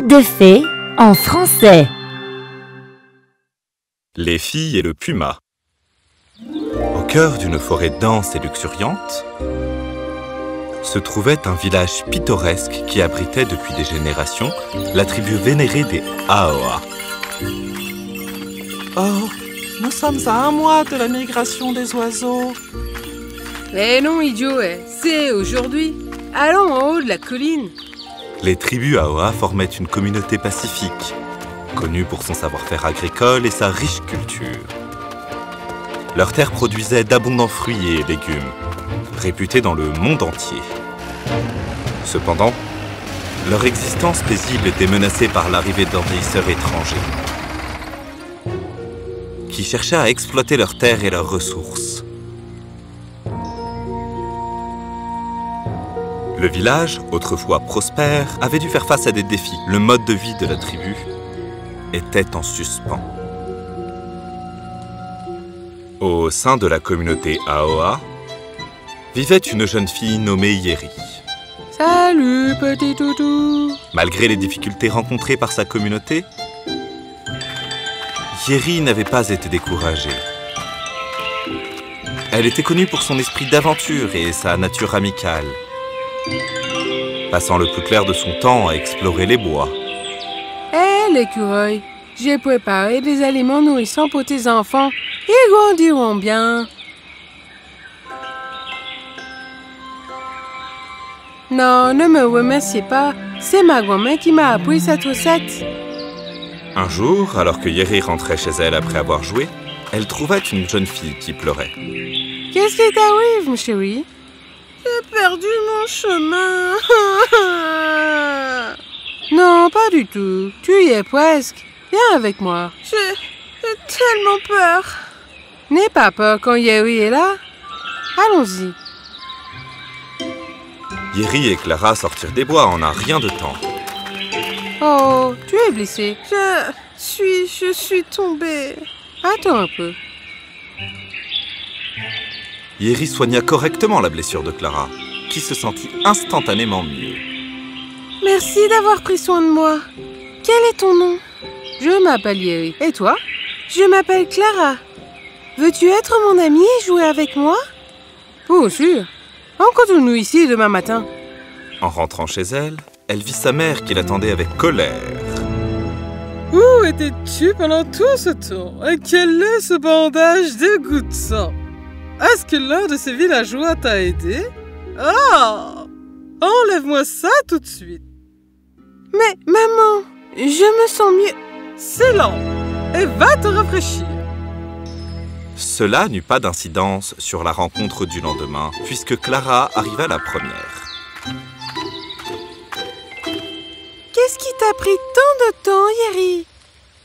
Conte de fées en français. Les filles et le puma. Au cœur d'une forêt dense et luxuriante, se trouvait un village pittoresque qui abritait depuis des générations la tribu vénérée des Aoa. Oh, nous sommes à 1 mois de la migration des oiseaux. Eh non, idiot, c'est aujourd'hui. Allons en haut de la colline. Les tribus Aoa formaient une communauté pacifique, connue pour son savoir-faire agricole et sa riche culture. Leurs terres produisaient d'abondants fruits et légumes, réputés dans le monde entier. Cependant, leur existence paisible était menacée par l'arrivée d'envahisseurs étrangers, qui cherchaient à exploiter leurs terres et leurs ressources. Le village, autrefois prospère, avait dû faire face à des défis. Le mode de vie de la tribu était en suspens. Au sein de la communauté Aoa, vivait une jeune fille nommée Yeri. Salut, petit toutou. Malgré les difficultés rencontrées par sa communauté, Yeri n'avait pas été découragée. Elle était connue pour son esprit d'aventure et sa nature amicale, passant le plus clair de son temps à explorer les bois. Eh, l'écureuil, j'ai préparé des aliments nourrissants pour tes enfants. Ils grandiront bien. Non, ne me remerciez pas. C'est ma grand-mère qui m'a appris cette recette. Un jour, alors que Yeri rentrait chez elle après avoir joué, elle trouva une jeune fille qui pleurait. Qu'est-ce qui t'arrive, mon chéri? J'ai perdu mon chemin. Non, pas du tout. Tu y es presque. Viens avec moi. J'ai tellement peur. N'aie pas peur quand Yeri est là. Allons-y. Yeri et Clara sortirent des bois en un rien de temps. Oh, tu es blessé. Je suis tombée. Attends un peu. Yeri soigna correctement la blessure de Clara, qui se sentit instantanément mieux. Merci d'avoir pris soin de moi. Quel est ton nom? Je m'appelle Yeri. Et toi? Je m'appelle Clara. Veux-tu être mon amie et jouer avec moi? Bien sûr. Rencontre-nous ici demain matin. En rentrant chez elle, elle vit sa mère qui l'attendait avec colère. Où étais-tu pendant tout ce temps? Et quel est ce bandage dégoûtant? Est-ce que l'un de ces villageois t'a aidé? Ah! Enlève-moi ça tout de suite. Mais, maman, je me sens mieux. C'est lent. Et va te rafraîchir. Cela n'eut pas d'incidence sur la rencontre du lendemain, puisque Clara arriva la première. Qu'est-ce qui t'a pris tant de temps, Yeri?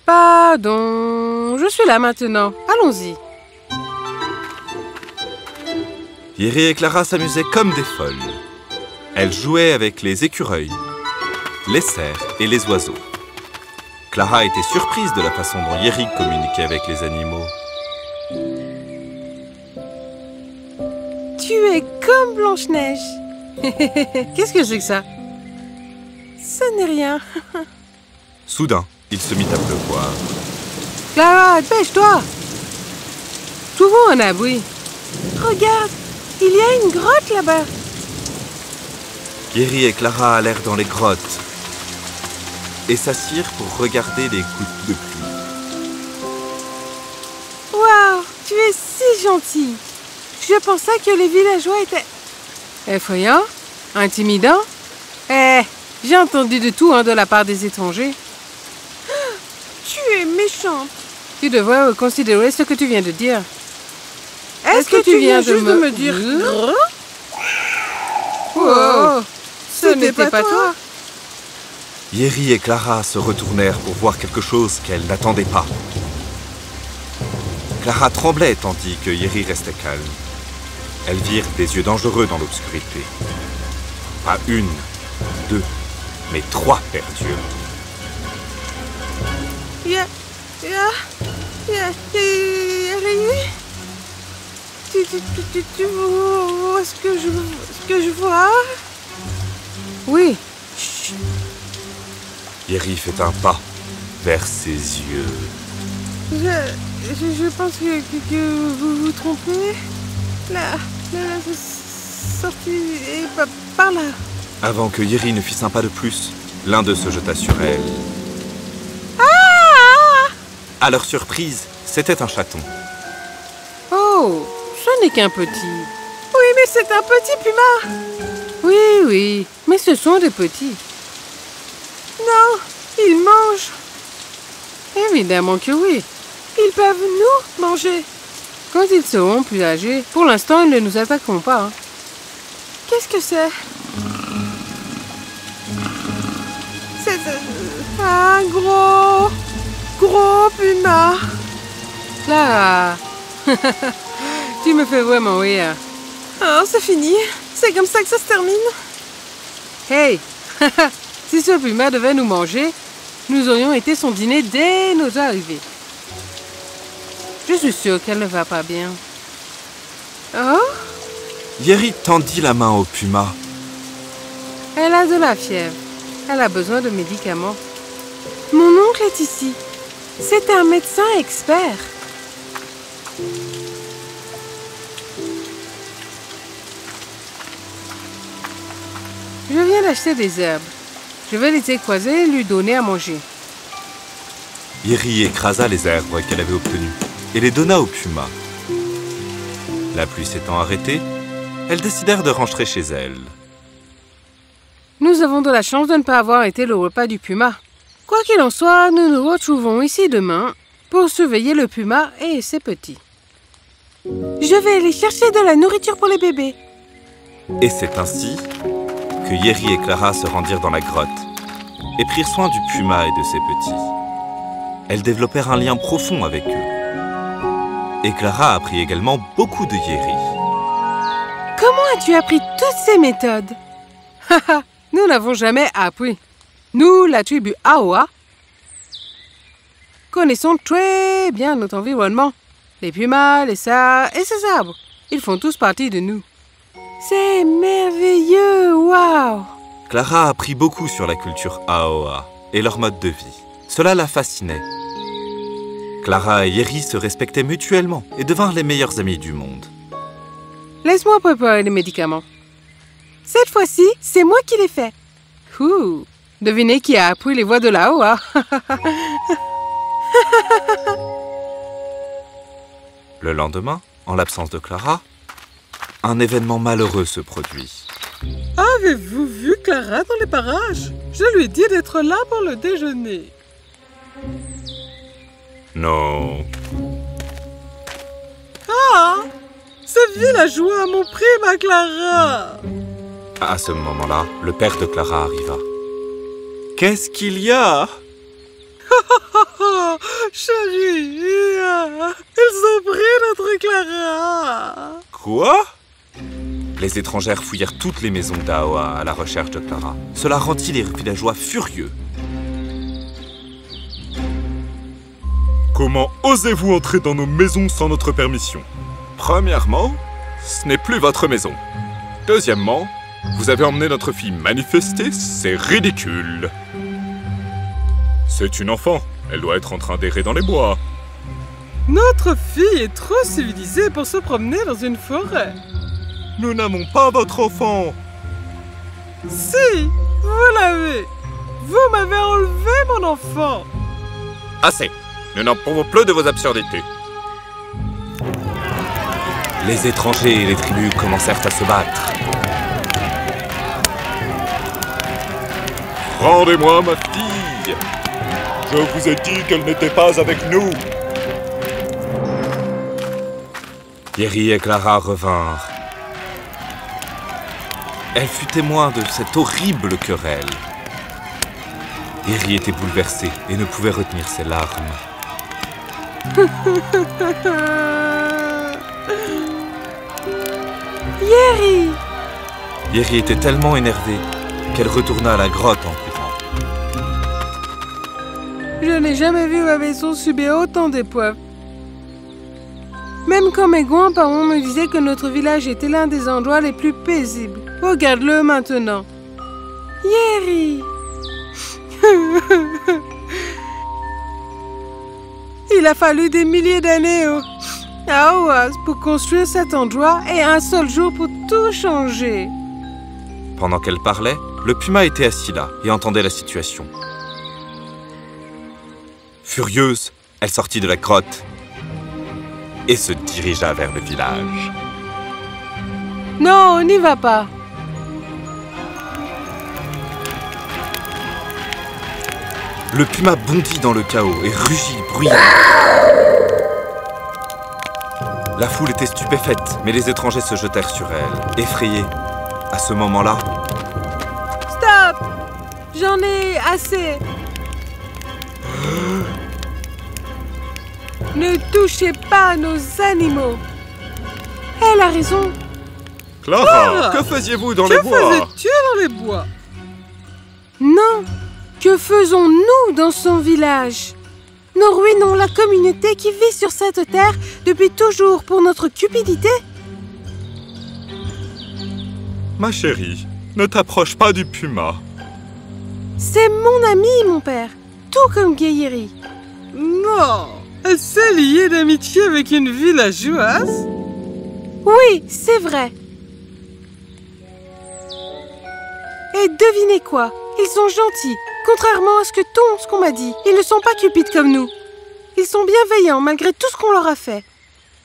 Pardon, je suis là maintenant. Allons-y. Yeri et Clara s'amusaient comme des folles. Elles jouaient avec les écureuils, les cerfs et les oiseaux. Clara était surprise de la façon dont Yeri communiquait avec les animaux. Tu es comme Blanche-Neige. Qu'est-ce que c'est que ça? Ce n'est rien. Soudain, il se mit à pleuvoir. Clara, dépêche-toi. Trouvons un abri. Regarde, il y a une grotte là-bas. Yeri et Clara allèrent dans les grottes et s'assirent pour regarder les gouttes de pluie. Waouh, tu es si gentil. Je pensais que les villageois étaient effrayants, intimidants. J'ai entendu de tout de la part des étrangers. Tu es méchante. Tu devrais reconsidérer ce que tu viens de dire. Est-ce que tu viens juste de me dire... Oh, ce n'était pas toi. Yeri et Clara se retournèrent pour voir quelque chose qu'elles n'attendaient pas. Clara tremblait tandis que Yeri restait calme. Elles virent des yeux dangereux dans l'obscurité. Pas une, deux, mais 3 perdus. Yeri, tu vois ce que je vois? Oui. Chut. Yeri fait un pas vers ses yeux. Je pense que vous vous trompez. La sortie est par là. Avant que Yeri ne fît un pas de plus, l'un d'eux se jeta sur elle. Ah! À leur surprise, c'était un chaton. Oh, ce n'est qu'un petit. Oui, mais c'est un petit puma. Oui, mais ce sont des petits. Non, ils mangent. Évidemment que oui. Ils peuvent nous manger. Quand ils seront plus âgés, pour l'instant, ils ne nous attaqueront pas. Hein. Qu'est-ce que c'est? C'est un gros puma. Clara, tu me fais vraiment rire. Oh, c'est fini. C'est comme ça que ça se termine. Hey, si ce puma devait nous manger, nous aurions été son dîner dès nos arrivées. Je suis sûre qu'elle ne va pas bien. Oh? Yeri tendit la main au puma. Elle a de la fièvre. Elle a besoin de médicaments. Mon oncle est ici. C'est un médecin expert. Je viens d'acheter des herbes. Je vais les écraser et lui donner à manger. Yeri écrasa les herbes qu'elle avait obtenues et les donna au puma. La pluie s'étant arrêtée, elles décidèrent de rentrer chez elles. Nous avons de la chance de ne pas avoir été le repas du puma. Quoi qu'il en soit, nous nous retrouvons ici demain pour surveiller le puma et ses petits. Je vais aller chercher de la nourriture pour les bébés. Et c'est ainsi que Yeri et Clara se rendirent dans la grotte et prirent soin du puma et de ses petits. Elles développèrent un lien profond avec eux. Et Clara apprit également beaucoup de Yeri. Comment as-tu appris toutes ces méthodes? Nous n'avons jamais appris. Nous, la tribu Aoa, connaissons très bien notre environnement. Les pumas, les cerfs et ces arbres, ils font tous partie de nous. C'est merveilleux, waouh! Clara apprit beaucoup sur la culture Aoa et leur mode de vie. Cela la fascinait. Clara et Yeri se respectaient mutuellement et devinrent les meilleurs amis du monde. Laisse-moi préparer les médicaments. Cette fois-ci, c'est moi qui les fais. Ouh, devinez qui a appris les voix de la Aoa. Le lendemain, en l'absence de Clara, un événement malheureux se produit. Avez-vous vu Clara dans les parages? Je lui ai dit d'être là pour le déjeuner. Non. Ah! Ce villageois a mon prime à Clara! À ce moment-là, le père de Clara arriva. Qu'est-ce qu'il y a? Oh, chérie! Ils ont pris notre Clara! Quoi? Les étrangères fouillèrent toutes les maisons d'Aoa à la recherche de Clara. Cela rendit les villageois furieux. Comment osez-vous entrer dans nos maisons sans notre permission? Premièrement, ce n'est plus votre maison. Deuxièmement, vous avez emmené notre fille manifester, c'est ridicule. C'est une enfant. Elle doit être en train d'errer dans les bois. Notre fille est trop civilisée pour se promener dans une forêt. Nous n'aimons pas votre enfant. Si, vous l'avez. Vous m'avez enlevé mon enfant. Assez. Nous n'en pouvons plus de vos absurdités. Les étrangers et les tribus commencèrent à se battre. Rendez-moi ma fille. Je vous ai dit qu'elle n'était pas avec nous. Yeri et Clara revinrent. Elle fut témoin de cette horrible querelle. Yeri était bouleversée et ne pouvait retenir ses larmes. Yeri! Yeri était tellement énervée qu'elle retourna à la grotte en courant. Je n'ai jamais vu ma maison subir autant d'épreuves. Même quand mes grands-parents me disaient que notre village était l'un des endroits les plus paisibles. Regarde-le maintenant. Yeri! Il a fallu des milliers d'années à Oaz pour construire cet endroit et un seul jour pour tout changer. Pendant qu'elle parlait, le puma était assis là et entendait la situation. Furieuse, elle sortit de la grotte et se dirigea vers le village. Non, on n'y va pas. Le puma bondit dans le chaos et rugit bruyamment. La foule était stupéfaite, mais les étrangers se jetèrent sur elle, effrayés. À ce moment-là, Stop! J'en ai assez. Ne touchez pas nos animaux. Elle a raison. Clara, que faisiez-vous dans les Que bois? faisais-tu dans les bois? Non. Que faisons-nous dans son village? Nous ruinons la communauté qui vit sur cette terre depuis toujours pour notre cupidité. Ma chérie, ne t'approche pas du puma. C'est mon ami, mon père, tout comme Guéhiri. Non. Elle s'est liée d'amitié avec une villageoise? Oui, c'est vrai. Et devinez quoi? Ils sont gentils, contrairement à ce qu'on m'a dit. Ils ne sont pas cupides comme nous. Ils sont bienveillants malgré tout ce qu'on leur a fait.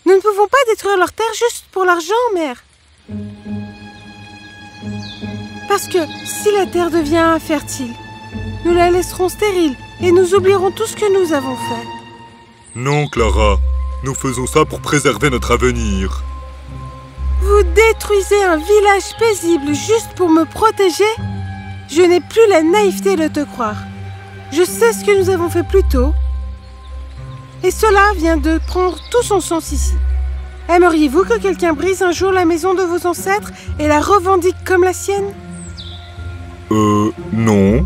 Nous ne pouvons pas détruire leur terre juste pour l'argent, mère. Parce que si la terre devient infertile, nous la laisserons stérile et nous oublierons tout ce que nous avons fait. Non, Clara. Nous faisons ça pour préserver notre avenir. Vous détruisez un village paisible juste pour me protéger? Je n'ai plus la naïveté de te croire. Je sais ce que nous avons fait plus tôt. Et cela vient de prendre tout son sens ici. Aimeriez-vous que quelqu'un brise un jour la maison de vos ancêtres et la revendique comme la sienne? Non.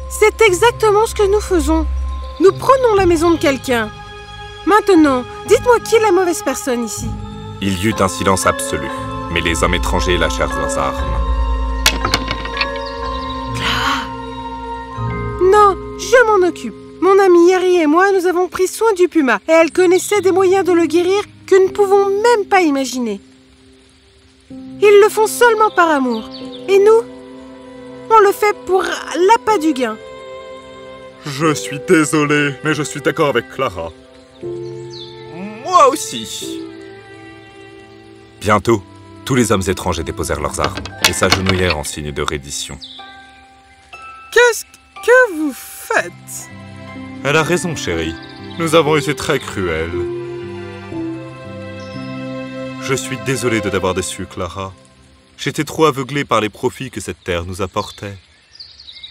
C'est exactement ce que nous faisons. Nous prenons la maison de quelqu'un. Maintenant, dites-moi qui est la mauvaise personne ici. il y eut un silence absolu, mais les hommes étrangers lâchèrent leurs armes. Non, je m'en occupe. Mon amie Yeri et moi, nous avons pris soin du puma et elle connaissait des moyens de le guérir que nous ne pouvons même pas imaginer. Ils le font seulement par amour. Et nous, on le fait pour l'appât du gain. Je suis désolé, mais je suis d'accord avec Clara. Moi aussi. Bientôt, tous les hommes étrangers déposèrent leurs armes et s'agenouillèrent en signe de reddition. Qu'est-ce que vous faites? Elle a raison, chérie. Nous avons été très cruels. Je suis désolé de t'avoir déçu, Clara. J'étais trop aveuglé par les profits que cette terre nous apportait.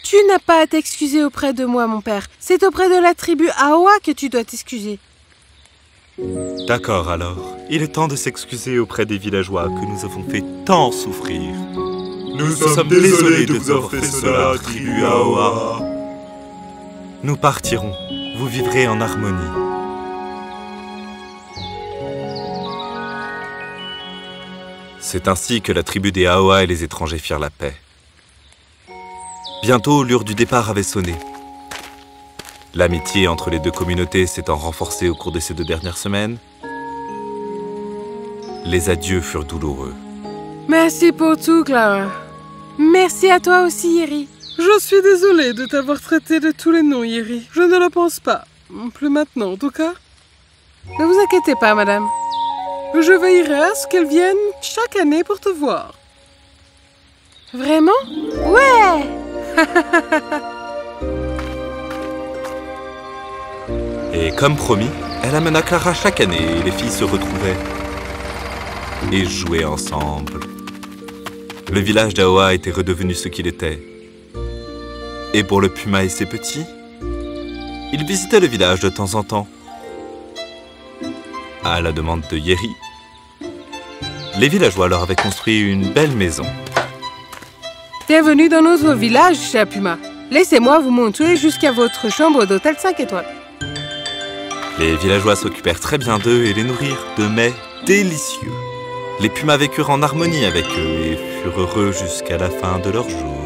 Tu n'as pas à t'excuser auprès de moi, mon père. C'est auprès de la tribu Aoa que tu dois t'excuser. D'accord, alors. Il est temps de s'excuser auprès des villageois que nous avons fait tant souffrir. Nous sommes désolés de vous avoir fait cela, tribu Aoa. Nous partirons. Vous vivrez en harmonie. C'est ainsi que la tribu des Aoa et les étrangers firent la paix. Bientôt, l'heure du départ avait sonné. L'amitié entre les deux communautés s'étant renforcée au cours de ces 2 dernières semaines, les adieux furent douloureux. Merci pour tout, Clara. Merci à toi aussi, Yeri. Je suis désolée de t'avoir traité de tous les noms, Yeri. Je ne le pense pas. Plus maintenant, en tout cas. Ne vous inquiétez pas, madame. Je veillerai à ce qu'elle vienne chaque année pour te voir. Vraiment? Ouais! Et comme promis, elle amena Clara chaque année et les filles se retrouvaient et jouaient ensemble. Le village d'Aoa était redevenu ce qu'il était. Et pour le puma et ses petits, ils visitaient le village de temps en temps. À la demande de Yeri, les villageois leur avaient construit une belle maison. Bienvenue dans notre village, cher Puma. Laissez-moi vous montrer jusqu'à votre chambre d'hôtel 5 étoiles. Les villageois s'occupèrent très bien d'eux et les nourrirent de mets délicieux. Les pumas vécurent en harmonie avec eux et furent heureux jusqu'à la fin de leur jour.